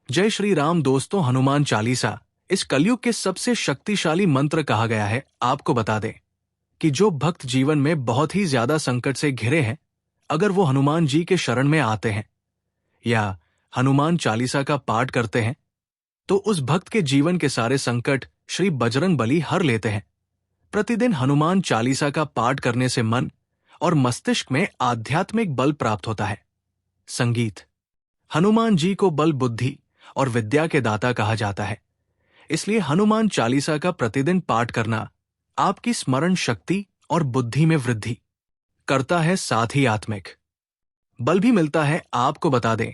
जय श्री राम दोस्तों, हनुमान चालीसा इस कलयुग के सबसे शक्तिशाली मंत्र कहा गया है। आपको बता दें कि जो भक्त जीवन में बहुत ही ज्यादा संकट से घिरे हैं, अगर वो हनुमान जी के शरण में आते हैं या हनुमान चालीसा का पाठ करते हैं, तो उस भक्त के जीवन के सारे संकट श्री बजरंग बली हर लेते हैं। प्रतिदिन हनुमान चालीसा का पाठ करने से मन और मस्तिष्क में आध्यात्मिक बल प्राप्त होता है। संगीत। हनुमान जी को बल, बुद्धि और विद्या के दाता कहा जाता है, इसलिए हनुमान चालीसा का प्रतिदिन पाठ करना आपकी स्मरण शक्ति और बुद्धि में वृद्धि करता है, साथ ही आत्मिक बल भी मिलता है। आपको बता दें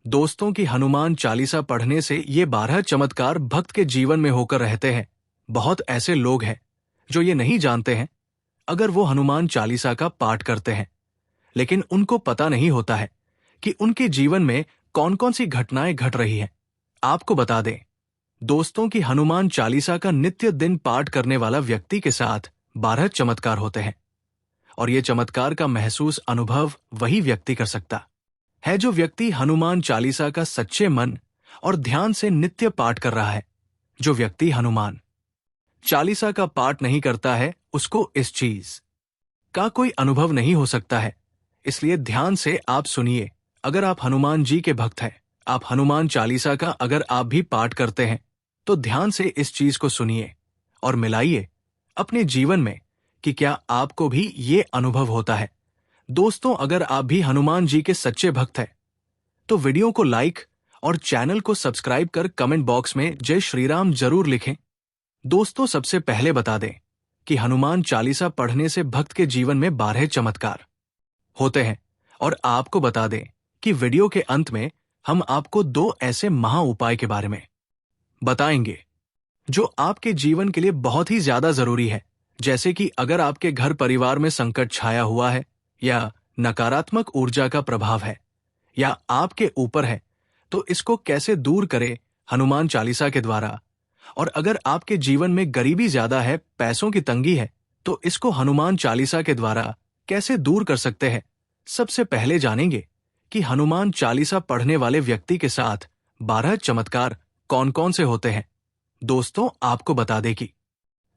दोस्तों कि हनुमान चालीसा पढ़ने से ये 12 चमत्कार भक्त के जीवन में होकर रहते हैं। बहुत ऐसे लोग हैं जो ये नहीं जानते हैं, अगर वो हनुमान चालीसा का पाठ करते हैं, लेकिन उनको पता नहीं होता है कि उनके जीवन में कौन कौन सी घटनाएं घट रही हैं। आपको बता दें दोस्तों कि हनुमान चालीसा का नित्य दिन पाठ करने वाला व्यक्ति के साथ 12 चमत्कार होते हैं, और ये चमत्कार का महसूस अनुभव वही व्यक्ति कर सकता है जो व्यक्ति हनुमान चालीसा का सच्चे मन और ध्यान से नित्य पाठ कर रहा है। जो व्यक्ति हनुमान चालीसा का पाठ नहीं करता है, उसको इस चीज का कोई अनुभव नहीं हो सकता है। इसलिए ध्यान से आप सुनिए। अगर आप हनुमान जी के भक्त हैं, आप हनुमान चालीसा का अगर आप भी पाठ करते हैं, तो ध्यान से इस चीज को सुनिए और मिलाइए अपने जीवन में कि क्या आपको भी ये अनुभव होता है। दोस्तों, अगर आप भी हनुमान जी के सच्चे भक्त हैं, तो वीडियो को लाइक और चैनल को सब्सक्राइब कर कमेंट बॉक्स में जय श्री राम जरूर लिखें। दोस्तों, सबसे पहले बता दें कि हनुमान चालीसा पढ़ने से भक्त के जीवन में 12 चमत्कार होते हैं, और आपको बता दें कि वीडियो के अंत में हम आपको 2 ऐसे महा उपाय के बारे में बताएंगे जो आपके जीवन के लिए बहुत ही ज्यादा जरूरी है। जैसे कि अगर आपके घर परिवार में संकट छाया हुआ है, या नकारात्मक ऊर्जा का प्रभाव है, या आपके ऊपर है, तो इसको कैसे दूर करें हनुमान चालीसा के द्वारा। और अगर आपके जीवन में गरीबी ज्यादा है, पैसों की तंगी है, तो इसको हनुमान चालीसा के द्वारा कैसे दूर कर सकते हैं। सबसे पहले जानेंगे कि हनुमान चालीसा पढ़ने वाले व्यक्ति के साथ 12 चमत्कार कौन कौन से होते हैं। दोस्तों, आपको बता दें कि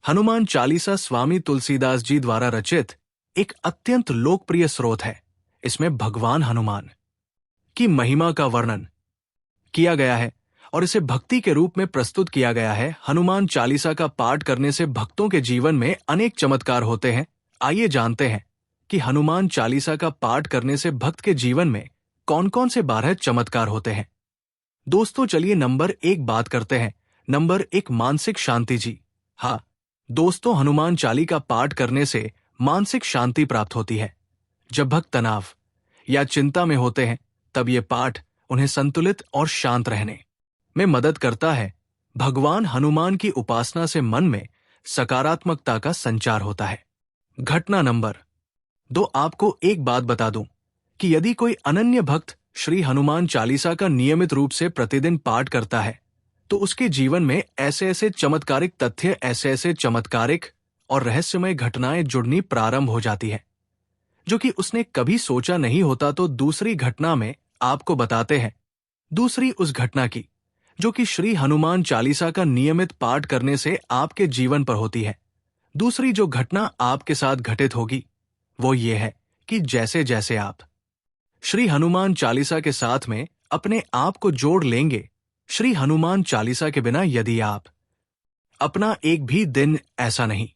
हनुमान चालीसा स्वामी तुलसीदास जी द्वारा रचित एक अत्यंत लोकप्रिय स्रोत है। इसमें भगवान हनुमान की महिमा का वर्णन किया गया है और इसे भक्ति के रूप में प्रस्तुत किया गया है। हनुमान चालीसा का पाठ करने से भक्तों के जीवन में अनेक चमत्कार होते हैं। आइए जानते हैं कि हनुमान चालीसा का पाठ करने से भक्त के जीवन में कौन कौन से 12 चमत्कार होते हैं। दोस्तों, चलिए नंबर 1 बात करते हैं। नंबर 1, मानसिक शांति जी। हाँ दोस्तों, हनुमान चालीसा का पाठ करने से मानसिक शांति प्राप्त होती है। जब भक्त तनाव या चिंता में होते हैं, तब ये पाठ उन्हें संतुलित और शांत रहने में मदद करता है। भगवान हनुमान की उपासना से मन में सकारात्मकता का संचार होता है। घटना नंबर 2, आपको एक बात बता दूं कि यदि कोई अनन्य भक्त श्री हनुमान चालीसा का नियमित रूप से प्रतिदिन पाठ करता है, तो उसके जीवन में ऐसे ऐसे चमत्कारिक तथ्य, ऐसे ऐसे चमत्कारिक और रहस्यमय घटनाएं जुड़नी प्रारंभ हो जाती है, जो कि उसने कभी सोचा नहीं होता। तो दूसरी घटना में आपको बताते हैं, दूसरी उस घटना की जो कि श्री हनुमान चालीसा का नियमित पाठ करने से आपके जीवन पर होती है। दूसरी जो घटना आपके साथ घटित होगी वो ये है कि जैसे जैसे आप श्री हनुमान चालीसा के साथ में अपने आप को जोड़ लेंगे, श्री हनुमान चालीसा के बिना यदि आप अपना एक भी दिन ऐसा नहीं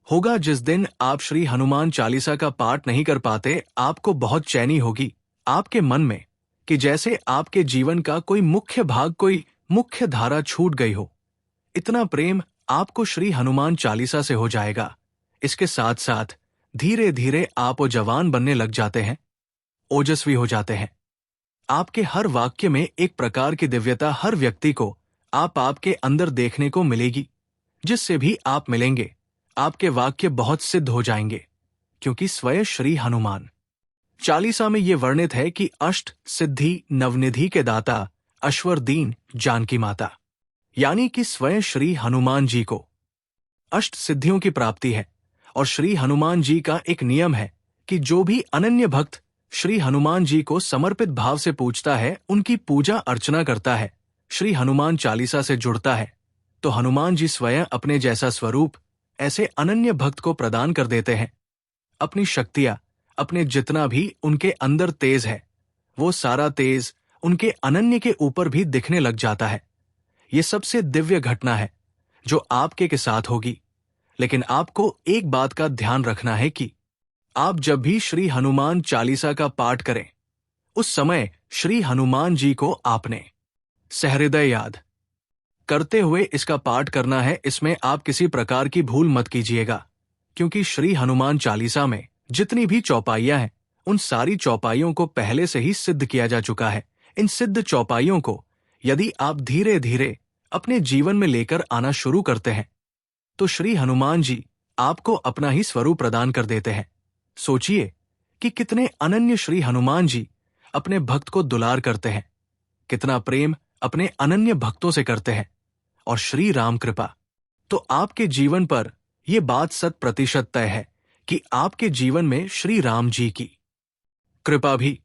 होगा जिस दिन आप श्री हनुमान चालीसा का पाठ नहीं कर पाते। आपको बहुत चैनी होगी आपके मन में कि जैसे आपके जीवन का कोई मुख्य भाग, कोई मुख्य धारा छूट गई हो। इतना प्रेम आपको श्री हनुमान चालीसा से हो जाएगा। इसके साथ साथ धीरे धीरे आप जवान बनने लग जाते हैं, ओजस्वी हो जाते हैं। आपके हर वाक्य में एक प्रकार की दिव्यता हर व्यक्ति को आपके अंदर देखने को मिलेगी। जिससे भी आप मिलेंगे, आपके वाक्य बहुत सिद्ध हो जाएंगे, क्योंकि स्वयं श्री हनुमान चालीसा में ये वर्णित है कि अष्ट सिद्धि नवनिधि के दाता, अश्वर दीन जानकी माता, यानी कि स्वयं श्री हनुमान जी को अष्ट सिद्धियों की प्राप्ति है। और श्री हनुमान जी का एक नियम है कि जो भी अनन्य भक्त श्री हनुमान जी को समर्पित भाव से पूजता है, उनकी पूजा अर्चना करता है, श्री हनुमान चालीसा से जुड़ता है तो हनुमान जी स्वयं अपने जैसा स्वरूप ऐसे अनन्य भक्त को प्रदान कर देते हैं। अपनी शक्तियां, अपने जितना भी उनके अंदर तेज है, वो सारा तेज उनके अनन्य के ऊपर भी दिखने लग जाता है। ये सबसे दिव्य घटना है जो आपके के साथ होगी। लेकिन आपको एक बात का ध्यान रखना है कि आप जब भी श्री हनुमान चालीसा का पाठ करें, उस समय श्री हनुमान जी को आपने सहृदय याद करते हुए इसका पाठ करना है। इसमें आप किसी प्रकार की भूल मत कीजिएगा, क्योंकि श्री हनुमान चालीसा में जितनी भी चौपाइयां हैं, उन सारी चौपाइयों को पहले से ही सिद्ध किया जा चुका है। इन सिद्ध चौपाइयों को यदि आप धीरे धीरे अपने जीवन में लेकर आना शुरू करते हैं तो श्री हनुमान जी आपको अपना ही स्वरूप प्रदान कर देते हैं। सोचिए कि कितने अनन्य श्री हनुमान जी अपने भक्त को दुलार करते हैं, कितना प्रेम अपने अनन्य भक्तों से करते हैं। और श्री राम कृपा तो आपके जीवन पर यह बात 100% तय है कि आपके जीवन में श्री राम जी की कृपा भी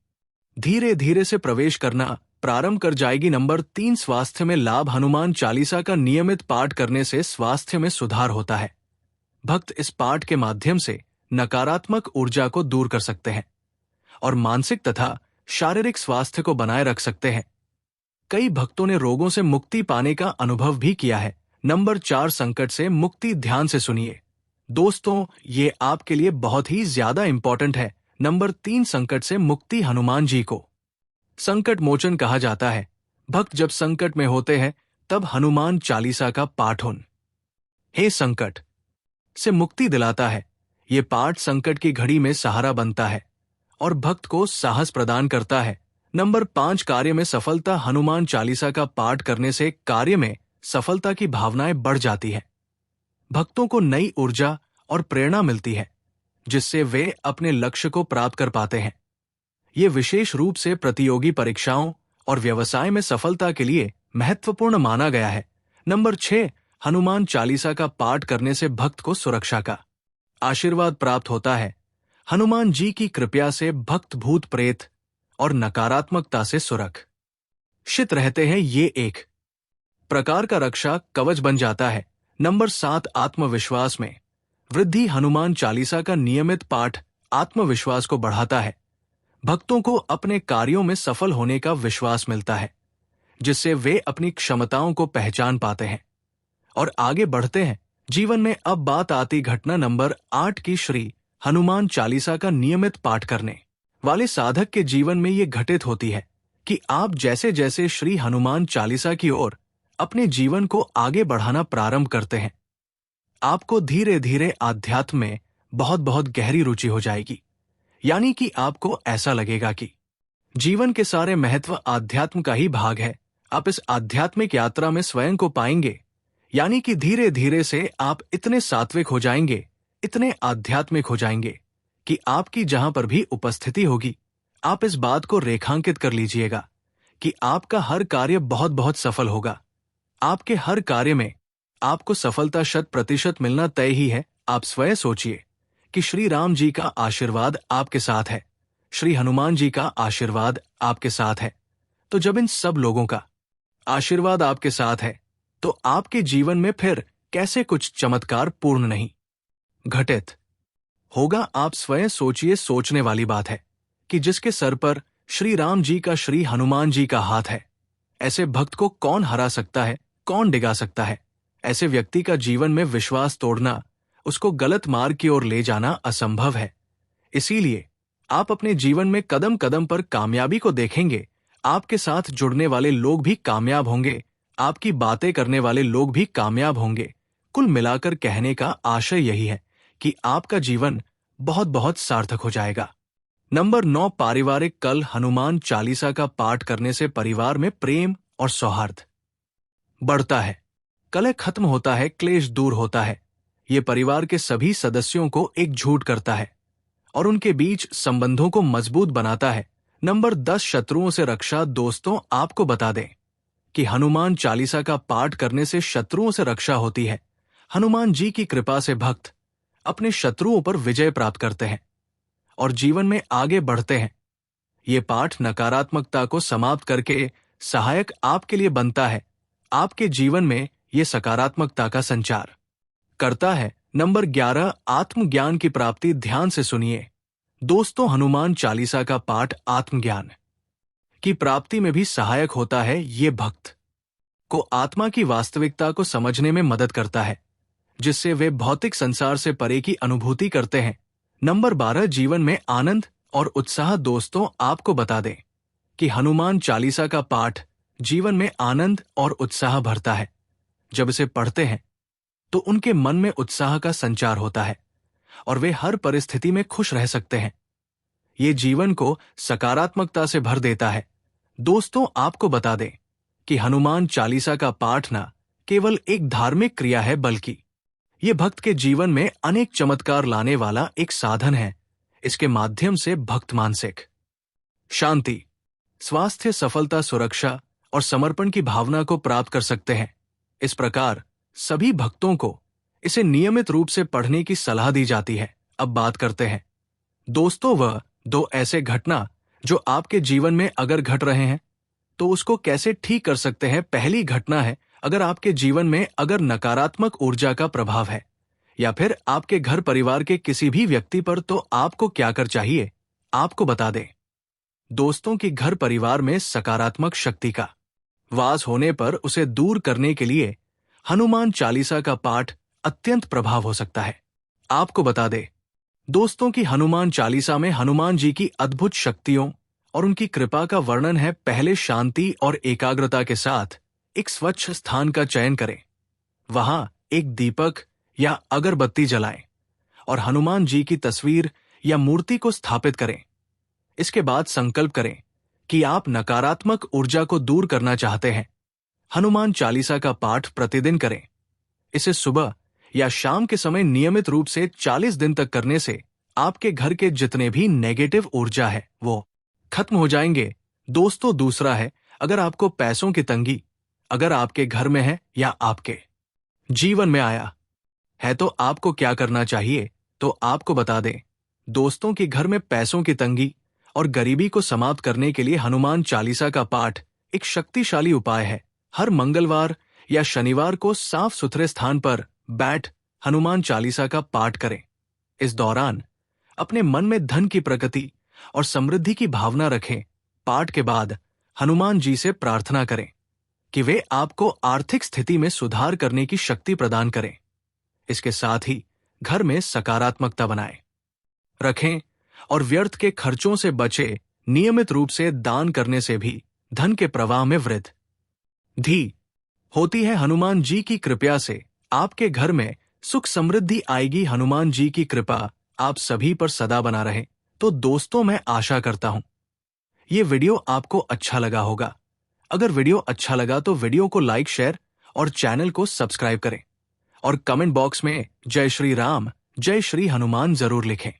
धीरे धीरे से प्रवेश करना प्रारंभ कर जाएगी। नंबर 3, स्वास्थ्य में लाभ। हनुमान चालीसा का नियमित पाठ करने से स्वास्थ्य में सुधार होता है। भक्त इस पाठ के माध्यम से नकारात्मक ऊर्जा को दूर कर सकते हैं और मानसिक तथा शारीरिक स्वास्थ्य को बनाए रख सकते हैं। कई भक्तों ने रोगों से मुक्ति पाने का अनुभव भी किया है। नंबर 4, संकट से मुक्ति। ध्यान से सुनिए दोस्तों, ये आपके लिए बहुत ही ज्यादा इंपॉर्टेंट है। नंबर 3, संकट से मुक्ति। हनुमान जी को संकट मोचन कहा जाता है। भक्त जब संकट में होते हैं तब हनुमान चालीसा का पाठ हे संकट से मुक्ति दिलाता है। ये पाठ संकट की घड़ी में सहारा बनता है और भक्त को साहस प्रदान करता है। नंबर 5, कार्य में सफलता। हनुमान चालीसा का पाठ करने से कार्य में सफलता की भावनाएं बढ़ जाती है। भक्तों को नई ऊर्जा और प्रेरणा मिलती है, जिससे वे अपने लक्ष्य को प्राप्त कर पाते हैं। ये विशेष रूप से प्रतियोगी परीक्षाओं और व्यवसाय में सफलता के लिए महत्वपूर्ण माना गया है। नंबर 6, हनुमान चालीसा का पाठ करने से भक्त को सुरक्षा का आशीर्वाद प्राप्त होता है। हनुमान जी की कृपा से भक्त भूत प्रेत और नकारात्मकता से सुरक्षित रहते हैं। ये एक प्रकार का रक्षा कवच बन जाता है। नंबर 7, आत्मविश्वास में वृद्धि। हनुमान चालीसा का नियमित पाठ आत्मविश्वास को बढ़ाता है। भक्तों को अपने कार्यों में सफल होने का विश्वास मिलता है, जिससे वे अपनी क्षमताओं को पहचान पाते हैं और आगे बढ़ते हैं जीवन में। अब बात आती घटना नंबर 8 की। श्री हनुमान चालीसा का नियमित पाठ करने वाले साधक के जीवन में ये घटित होती है कि आप जैसे जैसे श्री हनुमान चालीसा की ओर अपने जीवन को आगे बढ़ाना प्रारंभ करते हैं, आपको धीरे धीरे आध्यात्म में बहुत बहुत गहरी रुचि हो जाएगी। यानी कि आपको ऐसा लगेगा कि जीवन के सारे महत्व आध्यात्म का ही भाग है। आप इस आध्यात्मिक यात्रा में स्वयं को पाएंगे। यानी कि धीरे धीरे से आप इतने सात्विक हो जाएंगे, इतने आध्यात्मिक हो जाएंगे कि आपकी जहां पर भी उपस्थिति होगी, आप इस बात को रेखांकित कर लीजिएगा कि आपका हर कार्य बहुत बहुत सफल होगा। आपके हर कार्य में आपको सफलता 100% मिलना तय ही है। आप स्वयं सोचिए कि श्री राम जी का आशीर्वाद आपके साथ है, श्री हनुमान जी का आशीर्वाद आपके साथ है। तो जब इन सब लोगों का आशीर्वाद आपके साथ है तो आपके जीवन में फिर कैसे कुछ चमत्कार पूर्ण नहीं घटित होगा। आप स्वयं सोचिए। सोचने वाली बात है कि जिसके सर पर श्री राम जी का, श्री हनुमान जी का हाथ है, ऐसे भक्त को कौन हरा सकता है, कौन डिगा सकता है। ऐसे व्यक्ति का जीवन में विश्वास तोड़ना, उसको गलत मार्ग की ओर ले जाना असंभव है। इसीलिए आप अपने जीवन में कदम कदम पर कामयाबी को देखेंगे। आपके साथ जुड़ने वाले लोग भी कामयाब होंगे, आपकी बातें करने वाले लोग भी कामयाब होंगे। कुल मिलाकर कहने का आशय यही है कि आपका जीवन बहुत बहुत सार्थक हो जाएगा। नंबर 9, पारिवारिक कल। हनुमान चालीसा का पाठ करने से परिवार में प्रेम और सौहार्द बढ़ता है, कलह खत्म होता है, क्लेश दूर होता है। ये परिवार के सभी सदस्यों को एकजुट करता है और उनके बीच संबंधों को मजबूत बनाता है। नंबर 10, शत्रुओं से रक्षा। दोस्तों, आपको बता दें कि हनुमान चालीसा का पाठ करने से शत्रुओं से रक्षा होती है। हनुमान जी की कृपा से भक्त अपने शत्रुओं पर विजय प्राप्त करते हैं और जीवन में आगे बढ़ते हैं। ये पाठ नकारात्मकता को समाप्त करके सहायक आपके लिए बनता है, आपके जीवन में ये सकारात्मकता का संचार करता है। नंबर 11, आत्मज्ञान की प्राप्ति। ध्यान से सुनिए दोस्तों, हनुमान चालीसा का पाठ आत्मज्ञान की प्राप्ति में भी सहायक होता है। ये भक्त को आत्मा की वास्तविकता को समझने में मदद करता है, जिससे वे भौतिक संसार से परे की अनुभूति करते हैं। नंबर 12, जीवन में आनंद और उत्साह। दोस्तों, आपको बता दें कि हनुमान चालीसा का पाठ जीवन में आनंद और उत्साह भरता है। जब इसे पढ़ते हैं तो उनके मन में उत्साह का संचार होता है और वे हर परिस्थिति में खुश रह सकते हैं। ये जीवन को सकारात्मकता से भर देता है। दोस्तों, आपको बता दें कि हनुमान चालीसा का पाठ न केवल एक धार्मिक क्रिया है, बल्कि ये भक्त के जीवन में अनेक चमत्कार लाने वाला एक साधन है। इसके माध्यम से भक्त मानसिक शांति, स्वास्थ्य, सफलता, सुरक्षा और समर्पण की भावना को प्राप्त कर सकते हैं। इस प्रकार सभी भक्तों को इसे नियमित रूप से पढ़ने की सलाह दी जाती है। अब बात करते हैं दोस्तों वह 2 ऐसे घटना जो आपके जीवन में अगर घट रहे हैं तो उसको कैसे ठीक कर सकते हैं। पहली घटना है, अगर आपके जीवन में अगर नकारात्मक ऊर्जा का प्रभाव है या फिर आपके घर परिवार के किसी भी व्यक्ति पर, तो आपको क्या कर चाहिए, आपको बता दें दोस्तों कि घर परिवार में सकारात्मक शक्ति का वास होने पर उसे दूर करने के लिए हनुमान चालीसा का पाठ अत्यंत प्रभाव हो सकता है। आपको बता दें दोस्तों कि हनुमान चालीसा में हनुमान जी की अद्भुत शक्तियों और उनकी कृपा का वर्णन है। पहले शांति और एकाग्रता के साथ एक स्वच्छ स्थान का चयन करें, वहां एक दीपक या अगरबत्ती जलाएं और हनुमान जी की तस्वीर या मूर्ति को स्थापित करें। इसके बाद संकल्प करें कि आप नकारात्मक ऊर्जा को दूर करना चाहते हैं। हनुमान चालीसा का पाठ प्रतिदिन करें। इसे सुबह या शाम के समय नियमित रूप से 40 दिन तक करने से आपके घर के जितने भी नेगेटिव ऊर्जा है वो खत्म हो जाएंगे। दोस्तों, दूसरा है, अगर आपको पैसों की तंगी अगर आपके घर में है या आपके जीवन में आया है तो आपको क्या करना चाहिए, तो आपको बता दें दोस्तों कि घर में पैसों की तंगी और गरीबी को समाप्त करने के लिए हनुमान चालीसा का पाठ एक शक्तिशाली उपाय है। हर मंगलवार या शनिवार को साफ सुथरे स्थान पर बैठ हनुमान चालीसा का पाठ करें। इस दौरान अपने मन में धन की प्रगति और समृद्धि की भावना रखें। पाठ के बाद हनुमान जी से प्रार्थना करें कि वे आपको आर्थिक स्थिति में सुधार करने की शक्ति प्रदान करें। इसके साथ ही घर में सकारात्मकता बनाए रखें और व्यर्थ के खर्चों से बचे। नियमित रूप से दान करने से भी धन के प्रवाह में वृद्धि होती है। हनुमान जी की कृपा से आपके घर में सुख समृद्धि आएगी। हनुमान जी की कृपा आप सभी पर सदा बना रहे। तो दोस्तों, मैं आशा करता हूं ये वीडियो आपको अच्छा लगा होगा। अगर वीडियो अच्छा लगा तो वीडियो को लाइक, शेयर और चैनल को सब्सक्राइब करें और कमेंट बॉक्स में जय श्री राम, जय श्री हनुमान जरूर लिखें।